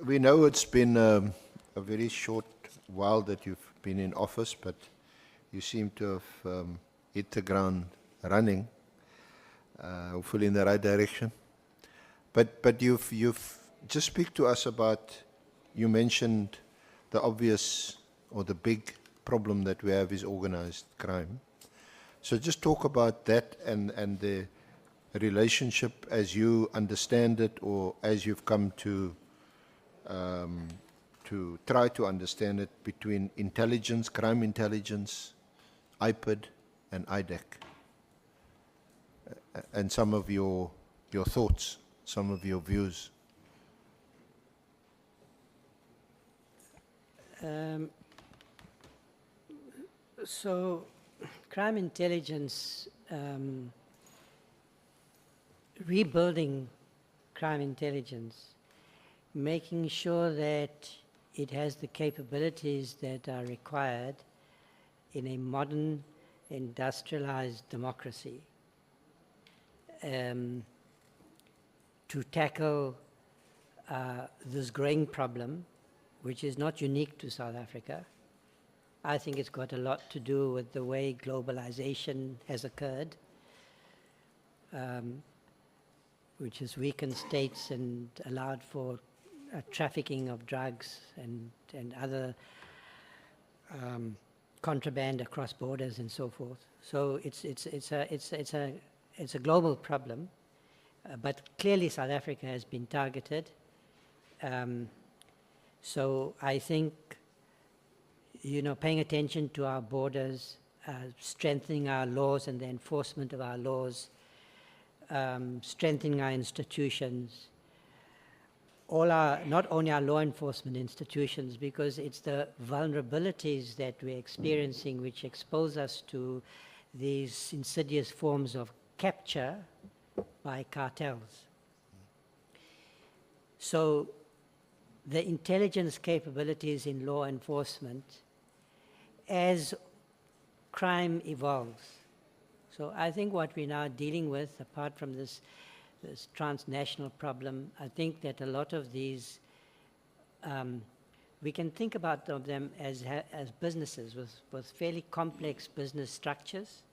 We know it's been a very short while that you've been in office, but you seem to have hit the ground running, hopefully in the right direction. But you've just speak to us about, you mentioned the obvious or the big problem that we have is organized crime. So just talk about that and the relationship as you understand it or as you've come to try to understand it between intelligence, crime intelligence, IPID and IDEC. And some of your thoughts, some of your views. So, crime intelligence, rebuilding crime intelligence, making sure that it has the capabilities that are required in a modern, industrialized democracy to tackle this growing problem, which is not unique to South Africa. I think it's got a lot to do with the way globalization has occurred, which has weakened states and allowed for trafficking of drugs and other contraband across borders and so forth. So it's a global problem, but clearly South Africa has been targeted. So I think, you know, paying attention to our borders, strengthening our laws and the enforcement of our laws, strengthening our institutions, all our, not only our law enforcement institutions, because it's the vulnerabilities that we're experiencing which expose us to these insidious forms of capture by cartels. So the intelligence capabilities in law enforcement as crime evolves. So I think what we're now dealing with, apart from this transnational problem, I think that a lot of these, we can think about them as businesses with fairly complex business structures,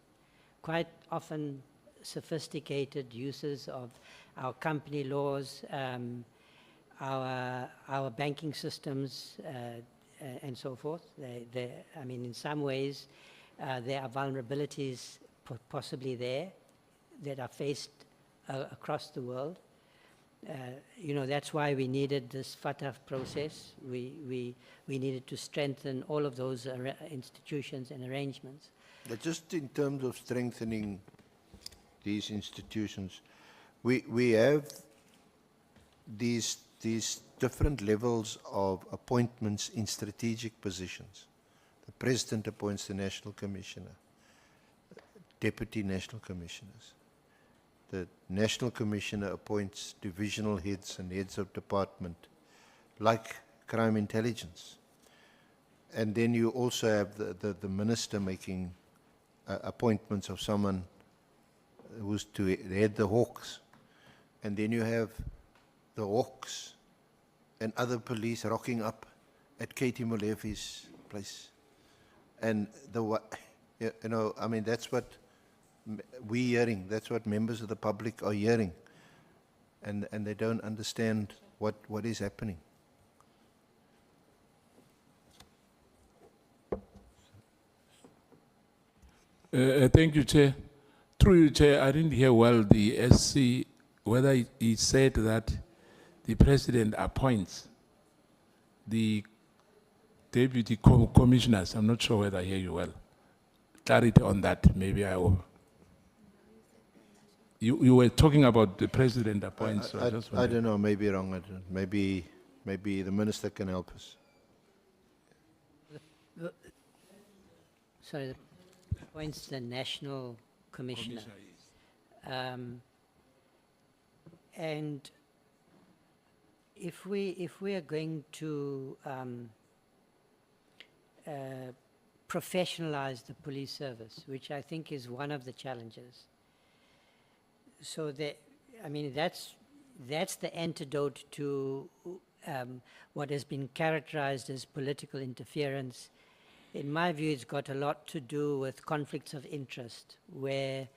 quite often sophisticated uses of our company laws, our banking systems, and so forth. I mean, in some ways, there are vulnerabilities possibly there that are faced across the world. You know, that's why we needed this FATF process. We needed to strengthen all of those institutions and arrangements. But just in terms of strengthening these institutions, we have these different levels of appointments in strategic positions. The President appoints the National Commissioner, Deputy National Commissioners. The National Commissioner appoints divisional heads and heads of department, like crime intelligence. And then you also have the minister making appointments of someone who's to head the Hawks. And then you have the Hawks and other police rocking up at Katie Molefi's place. And you know, I mean, that's what we're hearing, that's what members of the public are hearing. And they don't understand what is happening. Thank you, Chair. Through you, Chair, I didn't hear well the SC, whether he said that the President appoints the deputy commissioners. I'm not sure whether I hear you well. Clarity on that, maybe I will. You were talking about the President appoints. So I don't know, maybe wrong. Maybe the minister can help us. Sorry, appoints the National Commissioner. And if we are going to professionalize the police service, which I think is one of the challenges, so that, I mean, that's the antidote to what has been characterized as political interference, in my view, it's got a lot to do with conflicts of interest, where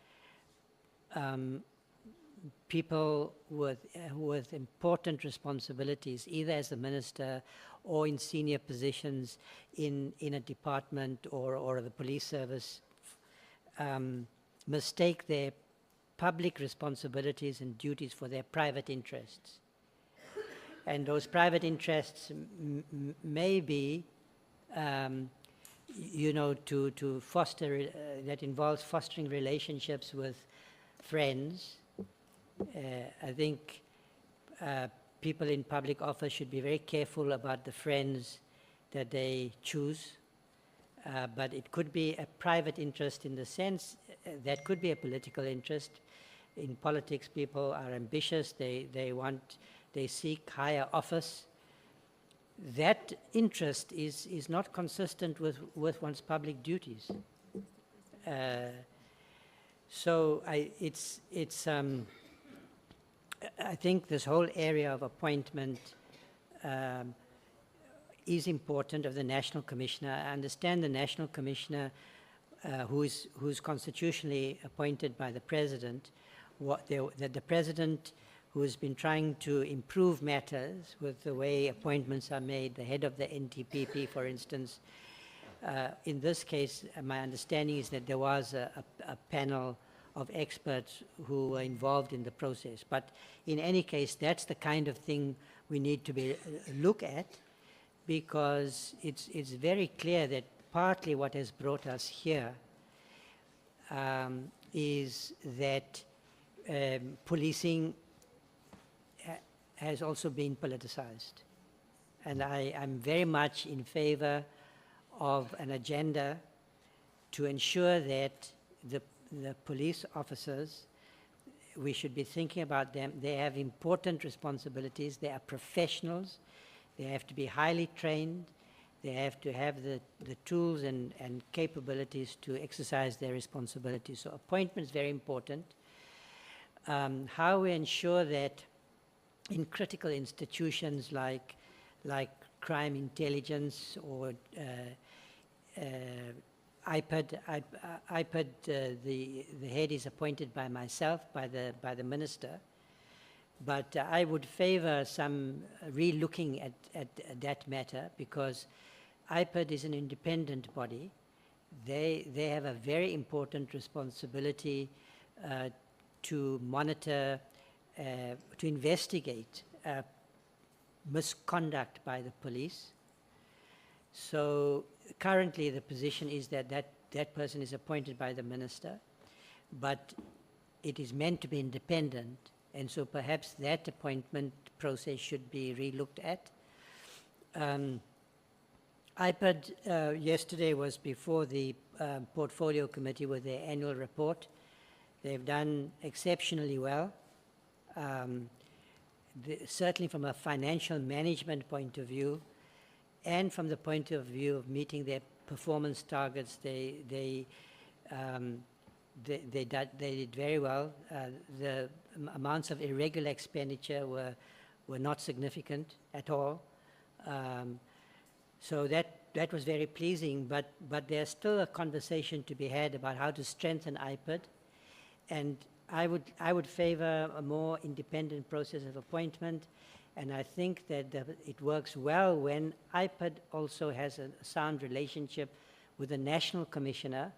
people with important responsibilities, either as a minister or in senior positions in a department or the police service, mistake their public responsibilities and duties for their private interests. And those private interests may be, you know, to foster, that involves fostering relationships with friends. I think people in public office should be very careful about the friends that they choose. But it could be a private interest in the sense that could be a political interest. In politics, people are ambitious. They seek higher office. That interest is not consistent with one's public duties. So I think this whole area of appointment is important, of the National Commissioner. I understand the National Commissioner, who's constitutionally appointed by the President, that the President, who has been trying to improve matters with the way appointments are made, the head of the NTPP, for instance. In this case, my understanding is that there was a panel of experts who were involved in the process. But in any case, that's the kind of thing we need to look at, because it's very clear that partly what has brought us here is that policing has also been politicized. And I'm very much in favor of an agenda to ensure that the police officers, we should be thinking about them. They have important responsibilities. They are professionals. They have to be highly trained. They have to have the tools and capabilities to exercise their responsibilities. So appointment is very important. How we ensure that in critical institutions like crime intelligence or IPID, the head is appointed by myself, by the minister. But I would favor some re-looking at that matter, because IPID is an independent body. They have a very important responsibility to monitor, to investigate misconduct by the police. So currently the position is that person is appointed by the minister, but it is meant to be independent, and so perhaps that appointment process should be re-looked at. IPID yesterday was before the Portfolio Committee with their annual report. They've done exceptionally well. Certainly from a financial management point of view, and from the point of view of meeting their performance targets, they did very well. The amounts of irregular expenditure were not significant at all. So that was very pleasing, but there's still a conversation to be had about how to strengthen IPID. And I would favor a more independent process of appointment, and I think that it works well when IPID also has a sound relationship with the National Commissioner,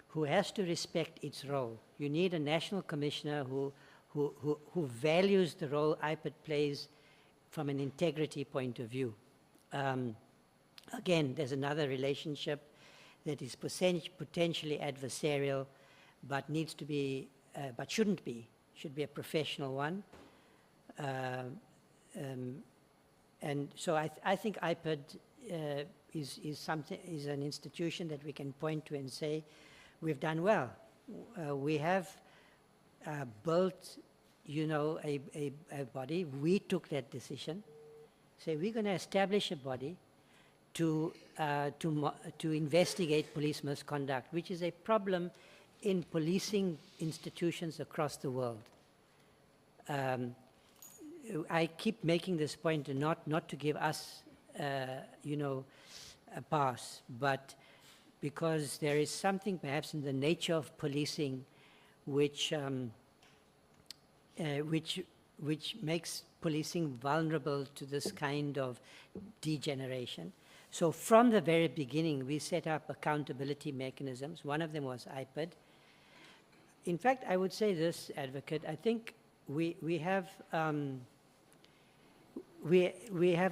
who has to respect its role. You need a National Commissioner who values the role IPID plays from an integrity point of view. Again, there's another relationship that is potentially adversarial, but needs to be, but shouldn't be, should be a professional one. And so I think IPID is an institution that we can point to and say, we've done well. We have built, you know, a body. We took that decision. Say we're going to establish a body to investigate police misconduct, which is a problem in policing institutions across the world. I keep making this point, and not to give us, a pass, but because there is something perhaps in the nature of policing which makes policing vulnerable to this kind of degeneration. So from the very beginning, we set up accountability mechanisms. One of them was IPID. In fact, I would say this, Advocate, I think we have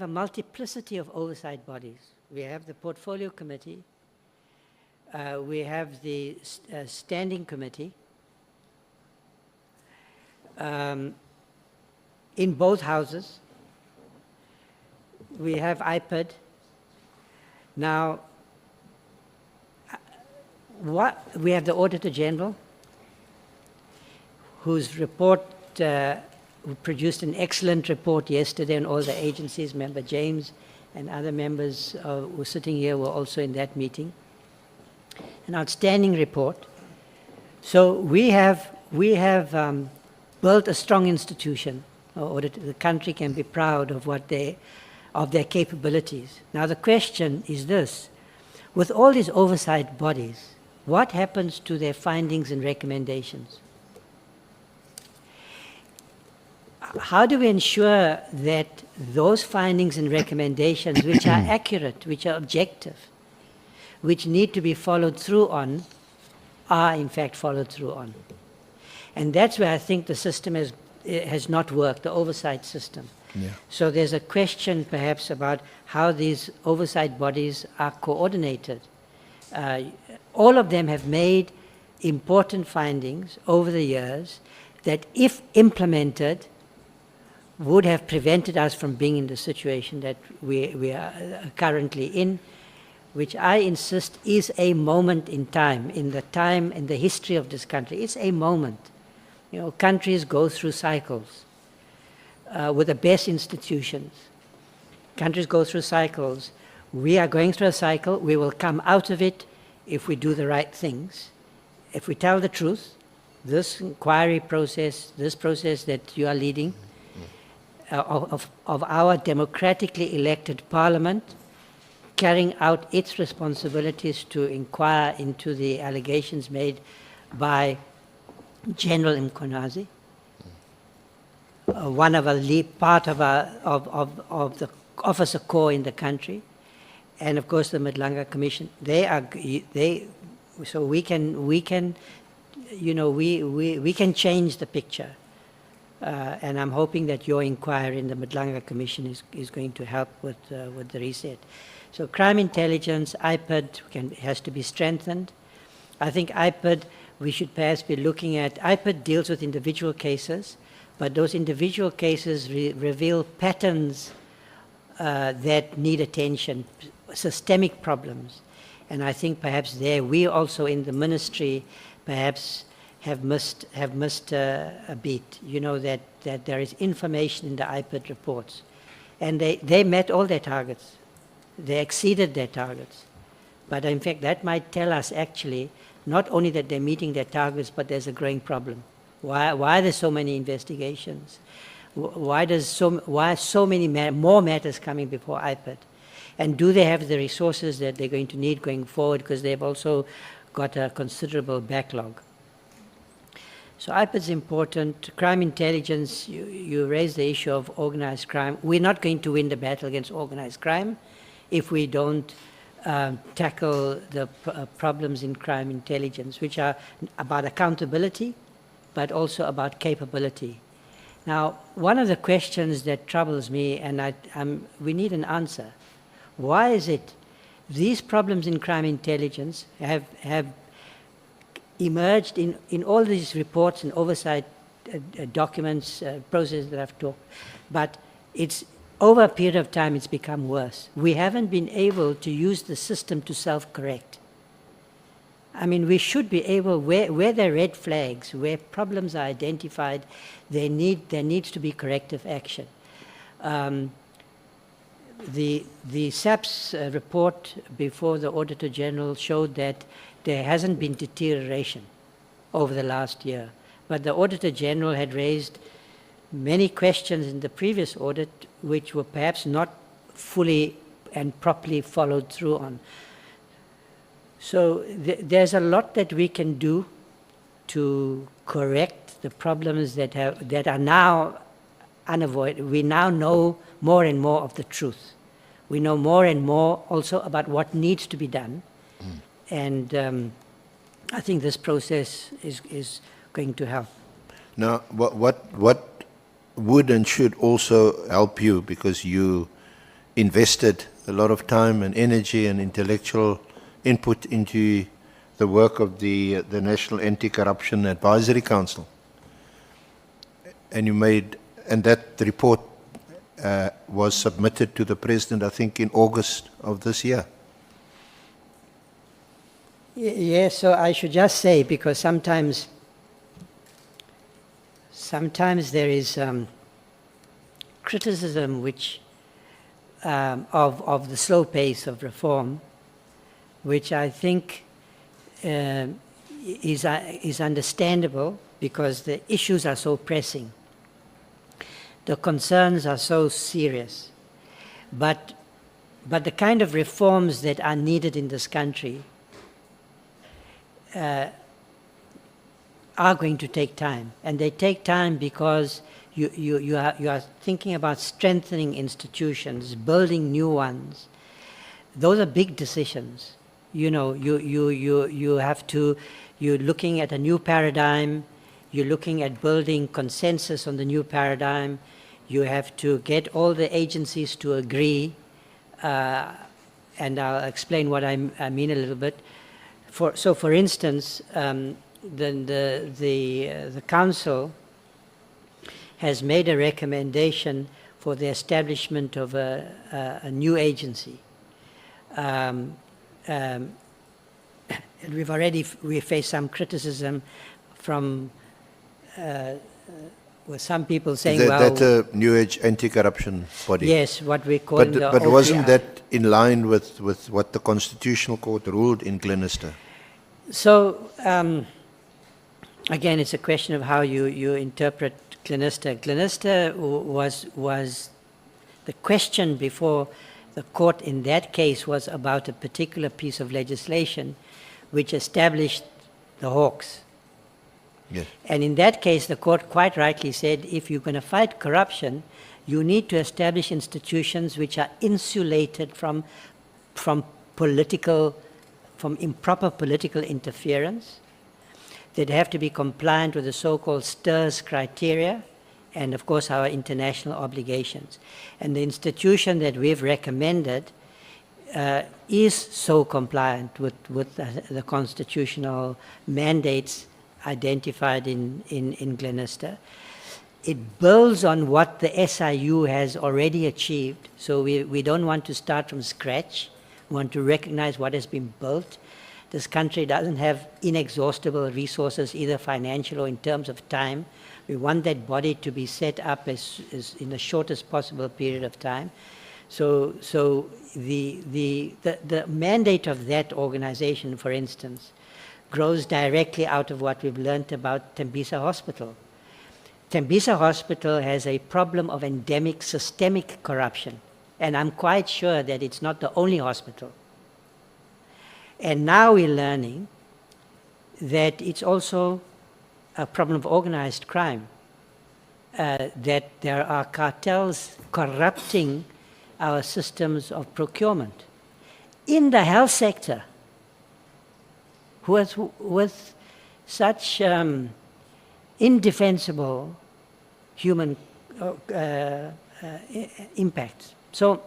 a multiplicity of oversight bodies. We have the Portfolio Committee, we have the Standing Committee, in both houses. We have IPID. Now, we have the Auditor General, whose report, who produced an excellent report yesterday on all the agencies. Member James and other members who were sitting here were also in that meeting. An outstanding report. So we have built a strong institution, or the country can be proud of of their capabilities. Now the question is this: with all these oversight bodies, what happens to their findings and recommendations? How do we ensure that those findings and recommendations, which are accurate, which are objective, which need to be followed through on, are in fact followed through on? And that's where I think the system has not worked, the oversight system. Yeah. So there's a question perhaps about how these oversight bodies are coordinated. All of them have made important findings over the years that, if implemented, would have prevented us from being in the situation that we are currently in, which I insist is a moment in time, in the history of this country. It's a moment. You know, countries go through cycles with the best institutions. Countries go through cycles. We are going through a cycle. We will come out of it if we do the right things. If we tell the truth, this inquiry process, this process that you are leading, of our democratically elected parliament, carrying out its responsibilities to inquire into the allegations made by General Mkonazi, one of part of the officer corps in the country, and of course the Madlanga Commission. So we can change the picture. And I'm hoping that your inquiry in the Madlanga Commission is going to help with the reset. So crime intelligence, IPID has to be strengthened. I think IPID, we should perhaps be looking at, IPID deals with individual cases, but those individual cases reveal patterns that need attention, systemic problems. And I think perhaps there, we also in the ministry perhaps have missed a beat. You know, that there is information in the IPID reports. And they met all their targets. They exceeded their targets. But in fact, that might tell us actually not only that they're meeting their targets, but there's a growing problem. Why are there so many investigations? Why are so many more matters coming before IPID? And do they have the resources that they're going to need going forward? Because they've also got a considerable backlog. So IPID's important. Crime intelligence, you raised the issue of organized crime. We're not going to win the battle against organized crime if we don't tackle the problems in crime intelligence, which are about accountability, but also about capability. Now, one of the questions that troubles me, and we need an answer, why is it these problems in crime intelligence have emerged in all these reports and oversight documents, processes that I've talked, but it's over a period of time it's become worse. We haven't been able to use the system to self-correct. I mean, we should be able, where there are red flags, where problems are identified, there needs to be corrective action. The SAP's report before the Auditor General showed that there hasn't been deterioration over the last year, but the Auditor General had raised many questions in the previous audit which were perhaps not fully and properly followed through on. So there's a lot that we can do to correct the problems that are now unavoidable. We now know more and more of the truth. We know more and more also about what needs to be done. And I think this process is going to help. Now, what would and should also help you, because you invested a lot of time and energy and intellectual input into the work of the National Anti-Corruption Advisory Council, and that report was submitted to the President, I think, in August of this year. Yes, so I should just say, because sometimes there is criticism which of the slow pace of reform, which I think is understandable because the issues are so pressing. The concerns are so serious. But the kind of reforms that are needed in this country are going to take time. And they take time because you are thinking about strengthening institutions, building new ones. Those are big decisions. You know, you're looking at a new paradigm, you're looking at building consensus on the new paradigm, you have to get all the agencies to agree, and I'll explain what I mean a little bit. So for instance, the Council has made a recommendation for the establishment of a new agency. We face some criticism from some people saying, That's a New Age anti-corruption body. Yes, what we call But wasn't that in line with what the Constitutional Court ruled in Glenister? So, again, it's a question of how you interpret Glenister. Glenister was the question before the court in that case was about a particular piece of legislation which established the Hawks. Yes. And in that case, the court quite rightly said, if you're going to fight corruption, you need to establish institutions which are insulated from improper political interference, that have to be compliant with the so-called STIRS criteria, and of course our international obligations. And the institution that we've recommended is so compliant with the constitutional mandates identified in Glenister. It builds on what the SIU has already achieved, so we don't want to start from scratch. We want to recognize what has been built. This country doesn't have inexhaustible resources, either financial or in terms of time. We want that body to be set up as in the shortest possible period of time. So the mandate of that organization, for instance, grows directly out of what we've learned about Tembisa Hospital. Tembisa Hospital has a problem of endemic systemic corruption, and I'm quite sure that it's not the only hospital. And now we're learning that it's also a problem of organized crime, that there are cartels corrupting our systems of procurement in the health sector with such indefensible human impacts. So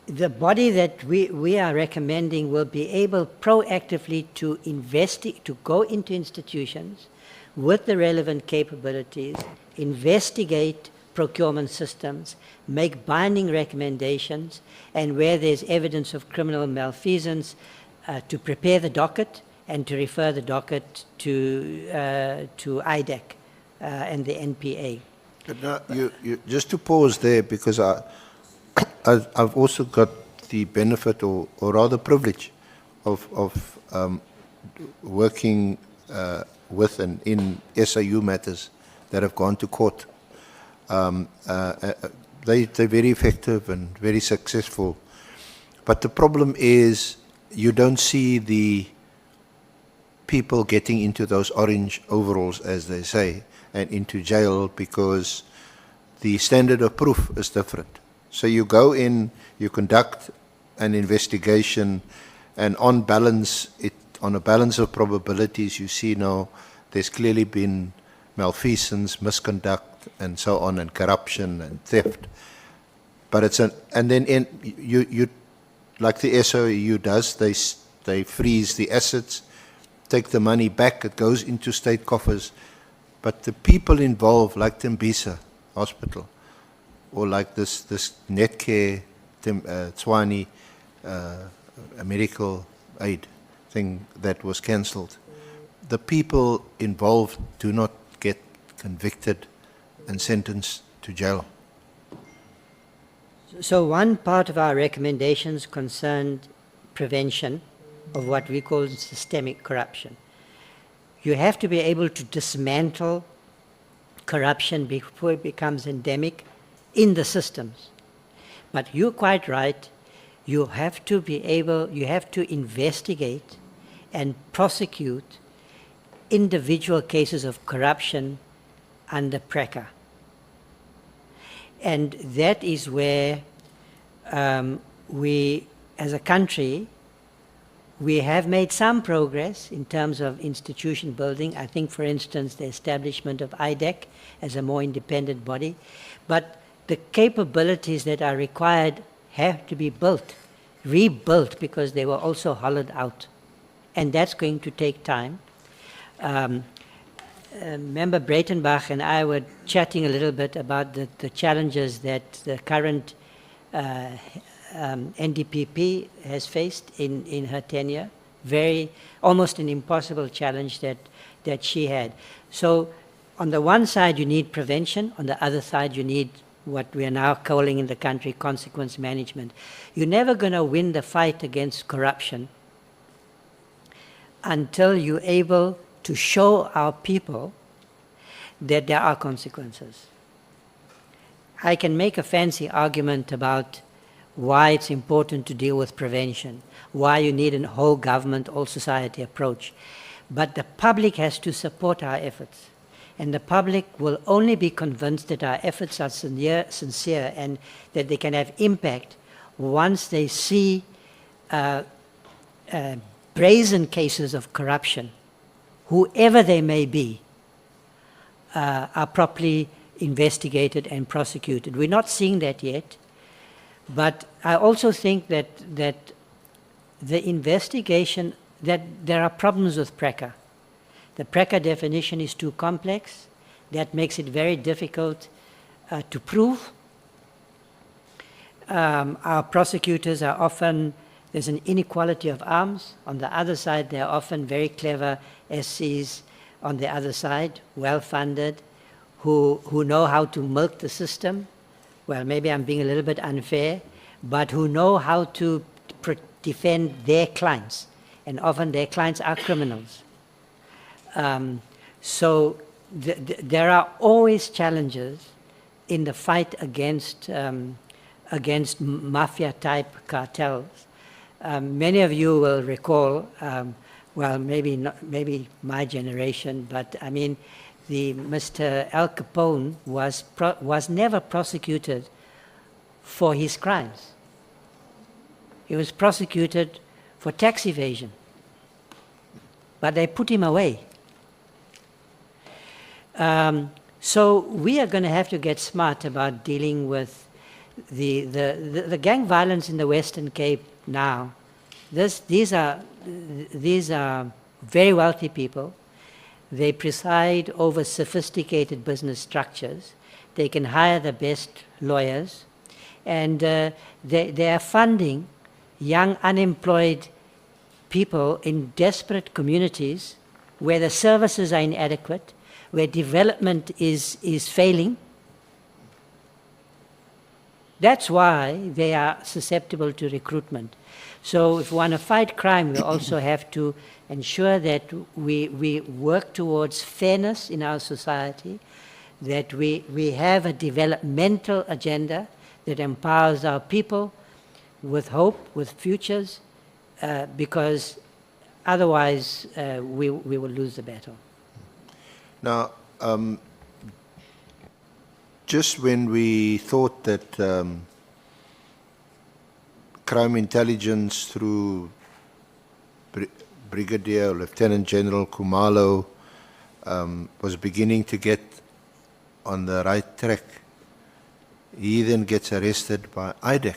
the body that we are recommending will be able proactively to go into institutions with the relevant capabilities, investigate procurement systems, make binding recommendations, and where there's evidence of criminal malfeasance, to prepare the docket and to refer the docket to IDEC and the NPA. But now, you just to pause there, because I've also got the benefit, or rather privilege, of working with and in SIU matters that have gone to court. They're very effective and very successful. But the problem is you don't see the people getting into those orange overalls, as they say, and into jail because the standard of proof is different. So you go in, you conduct an investigation, and on balance, on a balance of probabilities, you see now there's clearly been malfeasance, misconduct, and so on, and corruption and theft. But it's and then you like the SOU does, they freeze the assets, take the money back, it goes into state coffers. But the people involved, like Tembisa Hospital, or like this Netcare, Tswani, a medical aid thing that was cancelled, the people involved do not get convicted and sentenced to jail. So one part of our recommendations concerned prevention of what we call systemic corruption. You have to be able to dismantle corruption before it becomes endemic in the systems. But you're quite right. You have to be able, you have to investigate and prosecute individual cases of corruption under PRECA. And that is where we, as a country, we have made some progress in terms of institution building. I think, for instance, the establishment of IDEC as a more independent body. But the capabilities that are required have to be built, rebuilt, because they were also hollowed out. And that's going to take time. Member Breitenbach and I were chatting a little bit about the challenges that the current NDPP has faced in her tenure. Almost an impossible challenge that she had. So on the one side you need prevention, on the other side you need what we are now calling in the country consequence management. You're never going to win the fight against corruption until you're able to show our people that there are consequences. I can make a fancy argument about why it's important to deal with prevention, why you need a whole government, all society approach. But the public has to support our efforts. And the public will only be convinced that our efforts are sincere and that they can have impact once they see brazen cases of corruption, whoever they may be, are properly investigated and prosecuted. We're not seeing that yet, but I also think that the investigation, that there are problems with PRECA. The PRECA definition is too complex. That makes it very difficult to prove. Our prosecutors are often, there's an inequality of arms. On the other side, they're often very clever SCs on the other side, well-funded, who know how to milk the system. Well, maybe I'm being a little bit unfair, but who know how to defend their clients. And often their clients are criminals. So there are always challenges in the fight against mafia-type cartels. Many of you will recall, well, maybe my generation, but I mean, Mr. Al Capone was never prosecuted for his crimes. He was prosecuted for tax evasion, but they put him away. So we are going to have to get smart about dealing with the gang violence in the Western Cape now. These are very wealthy people. They preside over sophisticated business structures. They can hire the best lawyers. And they are funding young unemployed people in desperate communities where the services are inadequate, where development is failing. That's why they are susceptible to recruitment. So if we want to fight crime, we also have to ensure that we work towards fairness in our society, that we have a developmental agenda that empowers our people with hope, with futures, because otherwise we will lose the battle. Now, just when we thought that crime intelligence through Brigadier or Lieutenant General Kumalo was beginning to get on the right track, he then gets arrested by IDEC.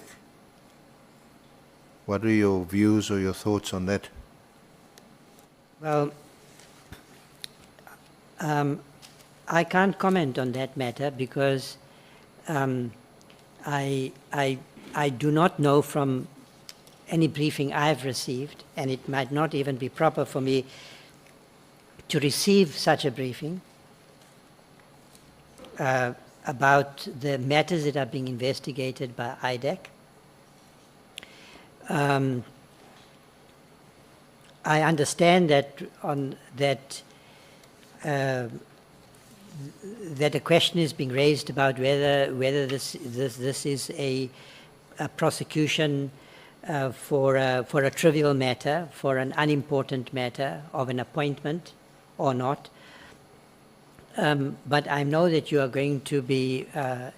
What are your views or your thoughts on that? Well, I can't comment on that matter because I do not know from any briefing I've received, and it might not even be proper for me to receive such a briefing about the matters that are being investigated by IDEC. I understand that that a question is being raised about whether this is a prosecution for a trivial matter, for an unimportant matter of an appointment or not. But I know that you are going to be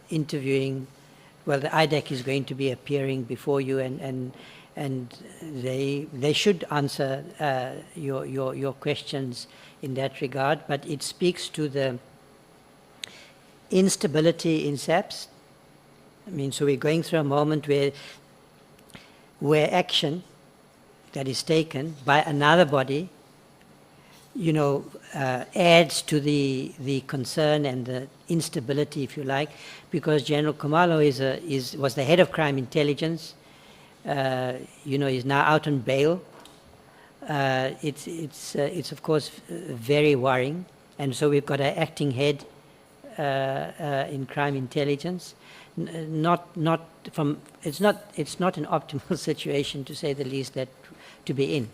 interviewing, well, the IDEC is going to be appearing before you, and they should answer your questions in that regard. But it speaks to the instability in SAPS. I mean, so we're going through a moment where action that is taken by another body, you know, adds to the concern and the instability, if you like, because General Kumalo was the head of crime intelligence. You know, he's now out on bail. It's of course very worrying, and so we've got an acting head in crime intelligence. It's not an optimal situation, to say the least, that to be in.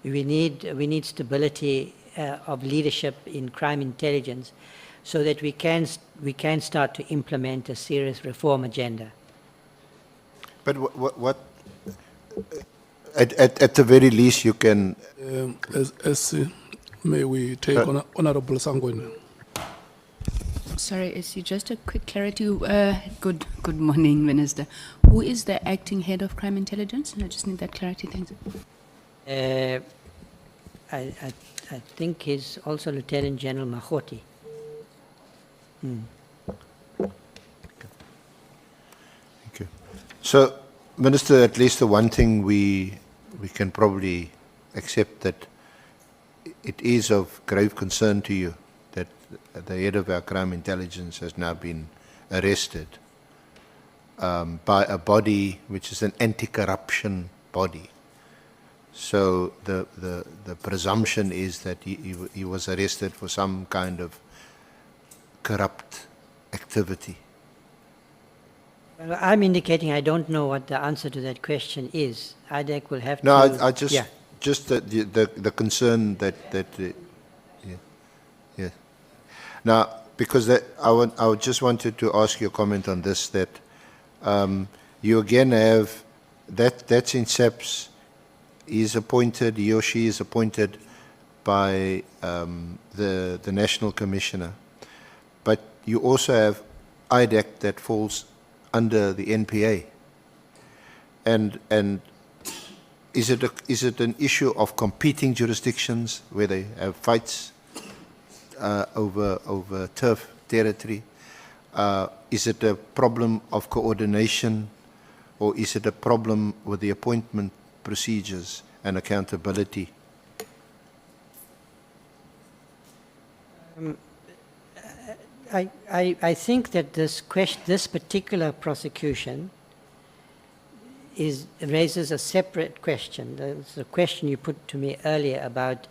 We need stability of leadership in crime intelligence, so that we can start to implement a serious reform agenda. But what at the very least you can. May we take Honorable Sangweni? Sorry, just a quick clarity. Good morning, Minister. Who is the acting head of crime intelligence? I just need that clarity. Thanks. I think he's also Lieutenant General Mahoti. Thank you. So, Minister, at least the one thing we can probably accept, that it is of grave concern to you that the head of our crime intelligence has now been arrested by a body which is an anti-corruption body. So the presumption is that he was arrested for some kind of corrupt activity. Well, I'm indicating I don't know what the answer to that question is. IDEC will have to... No, I just... Yeah. Just the concern that yeah. Now, because I just wanted to ask you a comment on this, that you again have, that's in SAPS, he or she is appointed by the National Commissioner, but you also have IDEC that falls under the NPA, and is it an issue of competing jurisdictions where they have fights over turf territory? Is it a problem of coordination, or is it a problem with the appointment procedures and accountability? I think that this particular prosecution raises a separate question. The question you put to me earlier about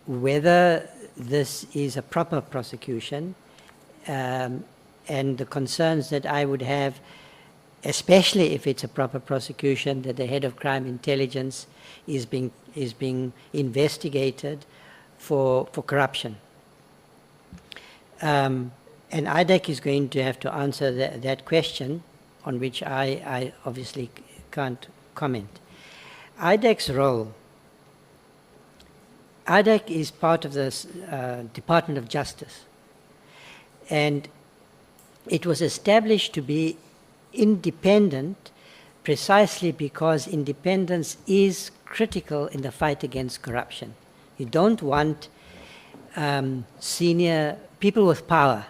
whether this is a proper prosecution, and the concerns that I would have, especially if it's a proper prosecution, that the head of crime intelligence is being investigated for corruption. And IDEC is going to have to answer that question, on which I obviously can't comment. IDEC's role, IDEC is part of the Department of Justice, and it was established to be independent precisely because independence is critical in the fight against corruption. You don't want senior people with power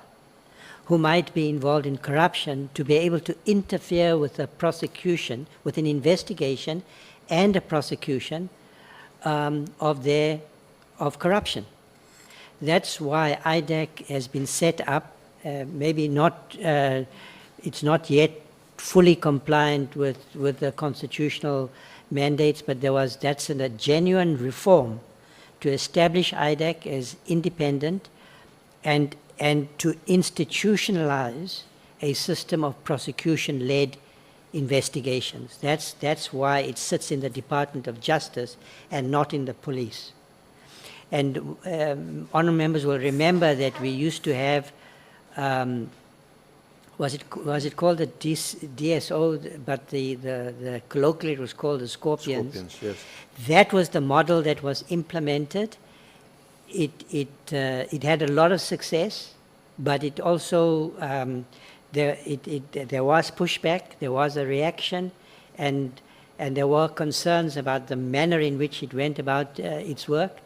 who might be involved in corruption to be able to interfere with a prosecution, with an investigation and a prosecution of corruption. That's why IDEC has been set up, maybe not, it's not yet fully compliant with the constitutional mandates, but that's a genuine reform to establish IDEC as independent and to institutionalize a system of prosecution-led investigations. That's why it sits in the Department of Justice and not in the police. And honourable members will remember that we used to have, was it called the DSO, but the colloquially it was called the Scorpions. Scorpions, yes. That was the model that was implemented. It had a lot of success, but it also there was pushback, there was a reaction, and there were concerns about the manner in which it went about its work.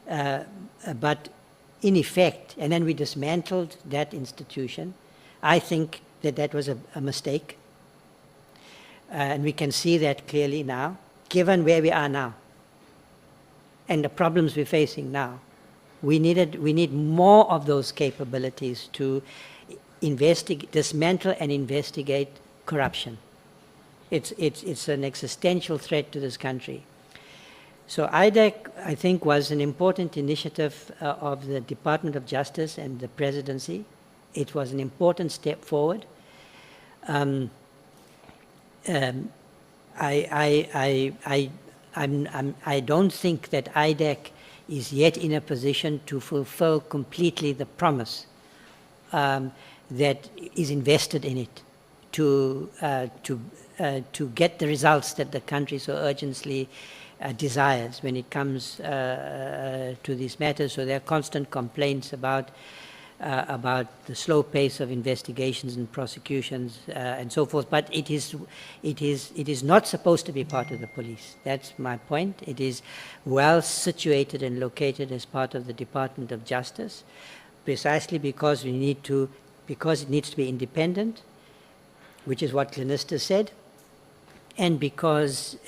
But in effect, and then we dismantled that institution. I think that was a mistake, and we can see that clearly now, given where we are now and the problems we're facing now. We need more of those capabilities to dismantle and investigate corruption. It's an existential threat to this country. So IDEC, I think, was an important initiative of the Department of Justice and the Presidency. It was an important step forward. I don't think that IDEC is yet in a position to fulfill completely the promise that is invested in it to get the results that the country so urgently desires when it comes to these matters. So there are constant complaints about the slow pace of investigations and prosecutions and so forth. But it is not supposed to be part of the police. That's my point. It is well situated and located as part of the Department of Justice, precisely because it needs to be independent, which is what Minister said, and because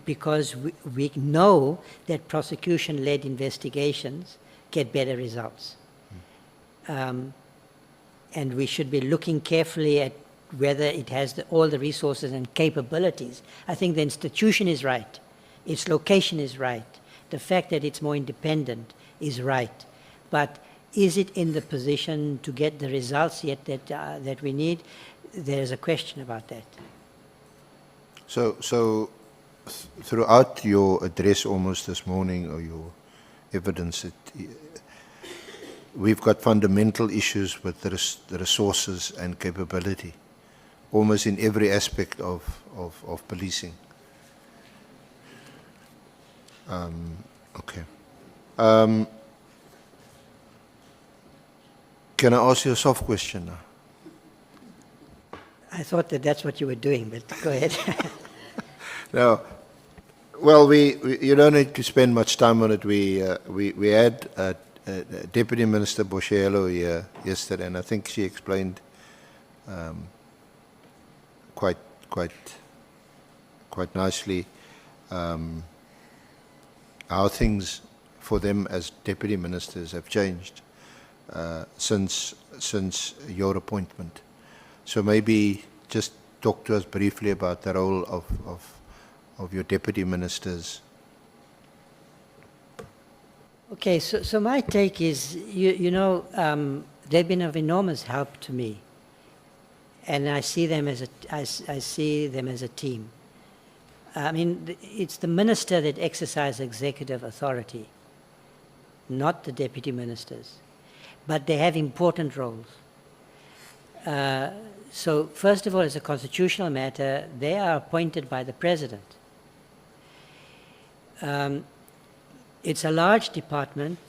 because we know that prosecution-led investigations get better results. And we should be looking carefully at whether it has all the resources and capabilities. I think the institution is right. Its location is right. The fact that it's more independent is right. But is it in the position to get the results yet that we need? There's a question about that. So throughout your address almost this morning, or your evidence, we've got fundamental issues with the resources and capability, almost in every aspect of policing. Okay. Can I ask you a soft question now? I thought that's what you were doing, but go ahead. No. Well, you don't need to spend much time on it. We had Deputy Minister Boshelo here yesterday, and I think she explained quite nicely how things for them as deputy ministers have changed since your appointment. So maybe just talk to us briefly about the role of your deputy ministers. Okay, so my take is, they've been of enormous help to me, and I see them as a team. I mean, it's the minister that exercises executive authority, not the deputy ministers. but they have important roles. So first of all, as a constitutional matter, they are appointed by the president. It's a large department.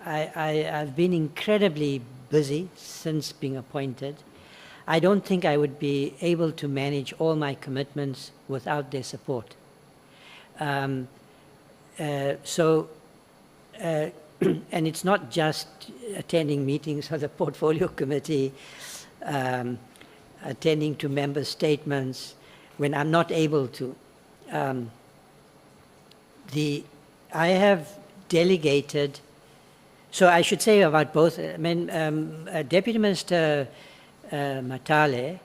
I've been incredibly busy since being appointed. I don't think I would be able to manage all my commitments without their support. And it's not just attending meetings of the portfolio committee, attending to member statements when I'm not able to. I have delegated, so I should say about both, I mean, Deputy Minister Matale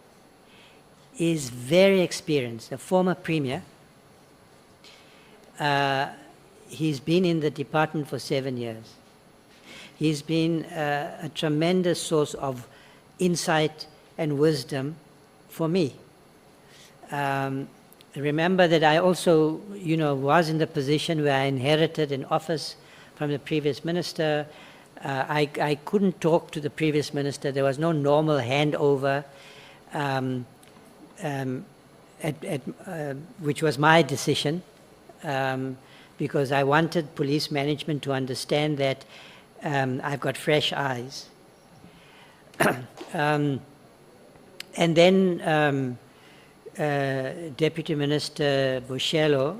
is very experienced, a former premier. He's been in the department for 7 years. He's been a tremendous source of insight and wisdom for me. Remember that I also, was in the position where I inherited an office from the previous minister. I couldn't talk to the previous minister. There was no normal handover, which was my decision, because I wanted police management to understand that I've got fresh eyes. And then Deputy Minister Boshelo,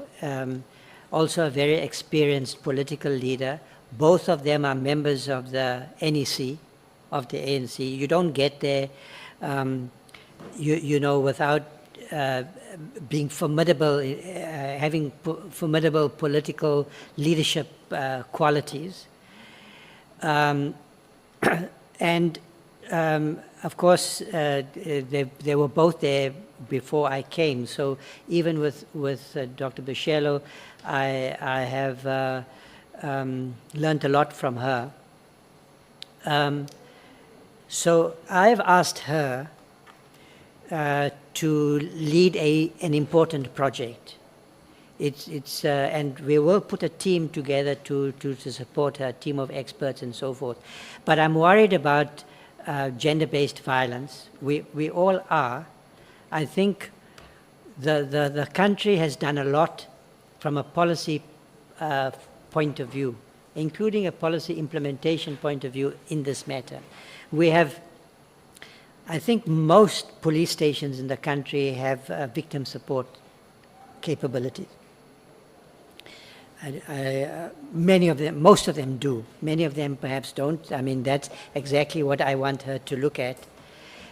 also a very experienced political leader. Both of them are members of the NEC, of the ANC. You don't get there, without being formidable, having formidable political leadership qualities. Of course, they were both there before I came. So even with Dr. Boshelo, I have learned a lot from her. So I've asked her to lead an important project. And we will put a team together to support her, a team of experts and so forth. But I'm worried about gender-based violence. We all are. I think the country has done a lot from a policy point of view, including a policy implementation point of view in this matter. We have, I think most police stations in the country have victim support capabilities. Many of them, most of them do. Many of them perhaps don't. I mean, that's exactly what I want her to look at.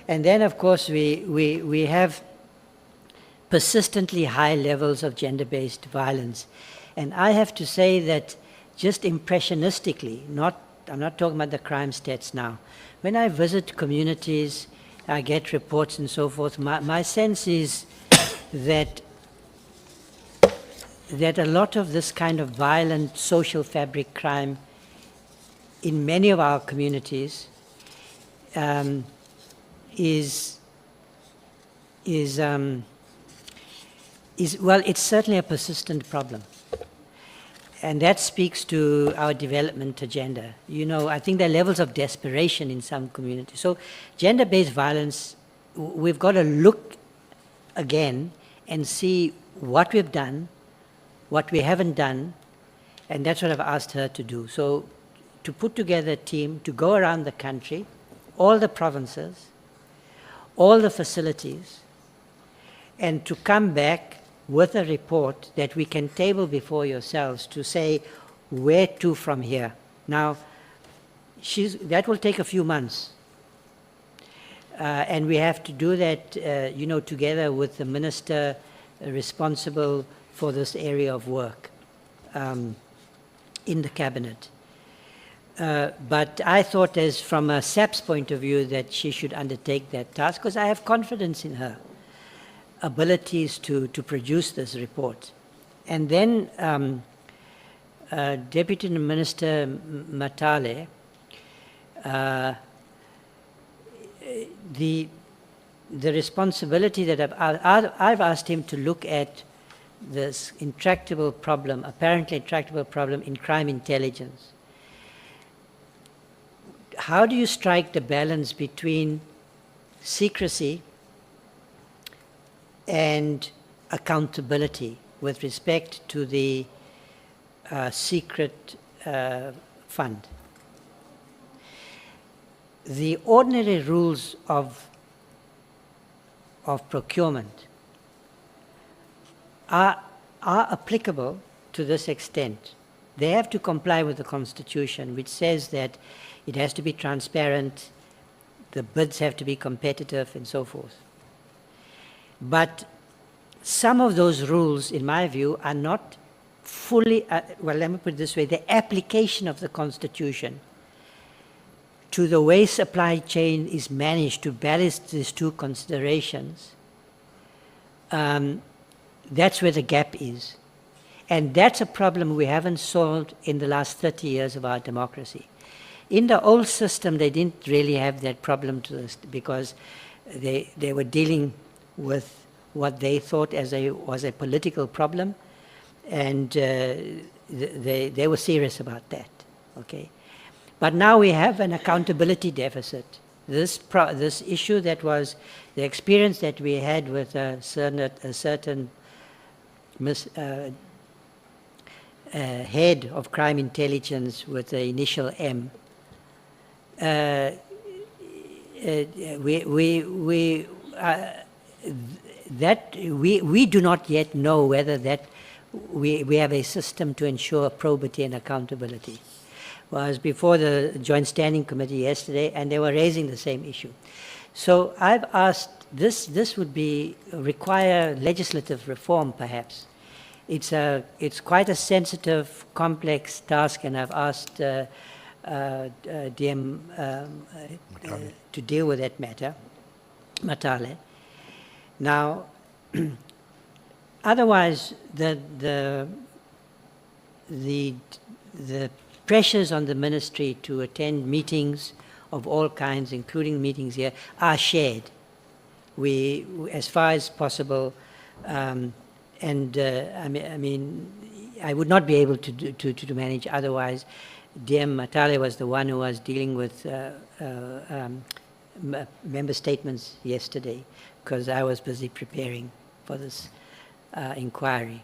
And then, of course, we have persistently high levels of gender-based violence. And I have to say that just impressionistically, I'm not talking about the crime stats now. When I visit communities, I get reports and so forth, my sense is that a lot of this kind of violent social fabric crime in many of our communities is well, it's certainly a persistent problem. And that speaks to our development agenda. I think there are levels of desperation in some communities. So gender-based violence, we've got to look again and see what we've done, what we haven't done, and that's what I've asked her to do. So to put together a team to go around the country, all the provinces, all the facilities, and to come back with a report that we can table before yourselves to say where to from here. Now, that will take a few months. And we have to do that, together with the minister responsible for this area of work in the cabinet. But I thought, as from a SAP's point of view, that she should undertake that task, because I have confidence in her abilities to produce this report. And then Deputy Minister Matale, the responsibility that I've asked him to look at this intractable problem, apparently intractable problem in crime intelligence. how do you strike the balance between secrecy and accountability with respect to the secret fund? The ordinary rules of procurement are applicable to this extent. They have to comply with the Constitution, which says that it has to be transparent, the bids have to be competitive, and so forth. But some of those rules, in my view, are not fully, well, let me put it this way, the application of the Constitution to the way supply chain is managed to balance these two considerations, that's where the gap is. And that's a problem we haven't solved in the last 30 years of our democracy. In the old system, they didn't really have that problem to us because they were dealing with what they thought was a political problem, and they were serious about that, okay? But now we have an accountability deficit. This issue that was the experience that we had with a certain head of crime intelligence with the initial M. We do not yet know whether that we have a system to ensure probity and accountability. I was before the Joint Standing Committee yesterday, and they were raising the same issue. So I've asked, this would require legislative reform, perhaps. It's quite a sensitive, complex task, and I've asked DM to deal with that matter, Matale. Now, otherwise, the pressures on the ministry to attend meetings of all kinds, including meetings here, are shared. We, as far as possible, I mean, I would not be able to manage otherwise. DM Matale was the one who was dealing with member statements yesterday, because I was busy preparing for this inquiry.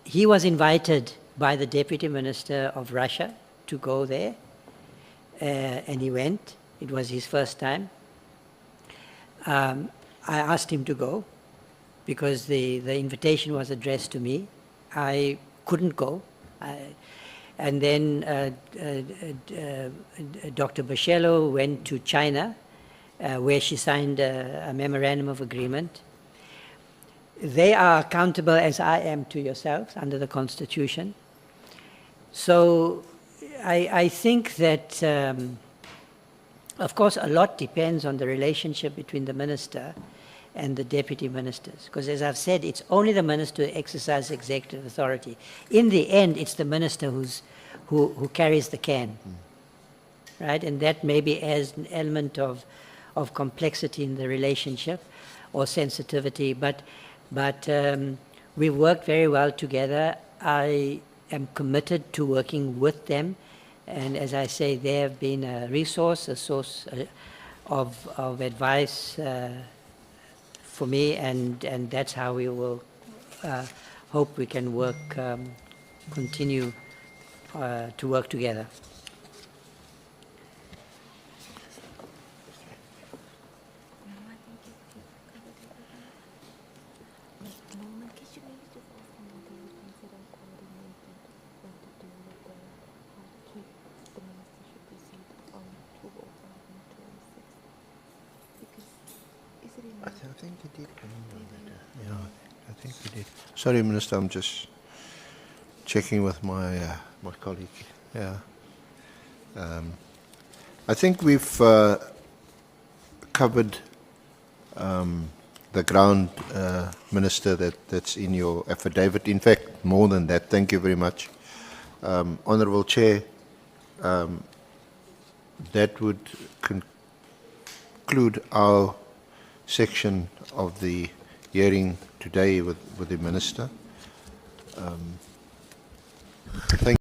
He was invited by the Deputy Minister of Russia to go there, and he went. It was his first time. I asked him to go because the invitation was addressed to me. I couldn't go. And then Dr. Bachello went to China, where she signed a memorandum of agreement. They are accountable, as I am to yourselves, under the Constitution. So I think that, of course, a lot depends on the relationship between the minister and the deputy ministers. Because as I've said, it's only the minister who exercises executive authority. In the end, it's the minister who carries the can, right? And that maybe adds an element of complexity in the relationship or sensitivity. But we work very well together. I am committed to working with them. And as I say, they have been a resource, a source of advice for me, and that's how we will hope we can work, continue to work together. I think he did. Yeah, I think he did. Sorry, Minister, I'm just checking with my my colleague. Yeah. I think we've covered the ground, Minister, that's in your affidavit. In fact, more than that. Thank you very much. Honourable Chair, that would conclude our section of the hearing today with the Minister. Thank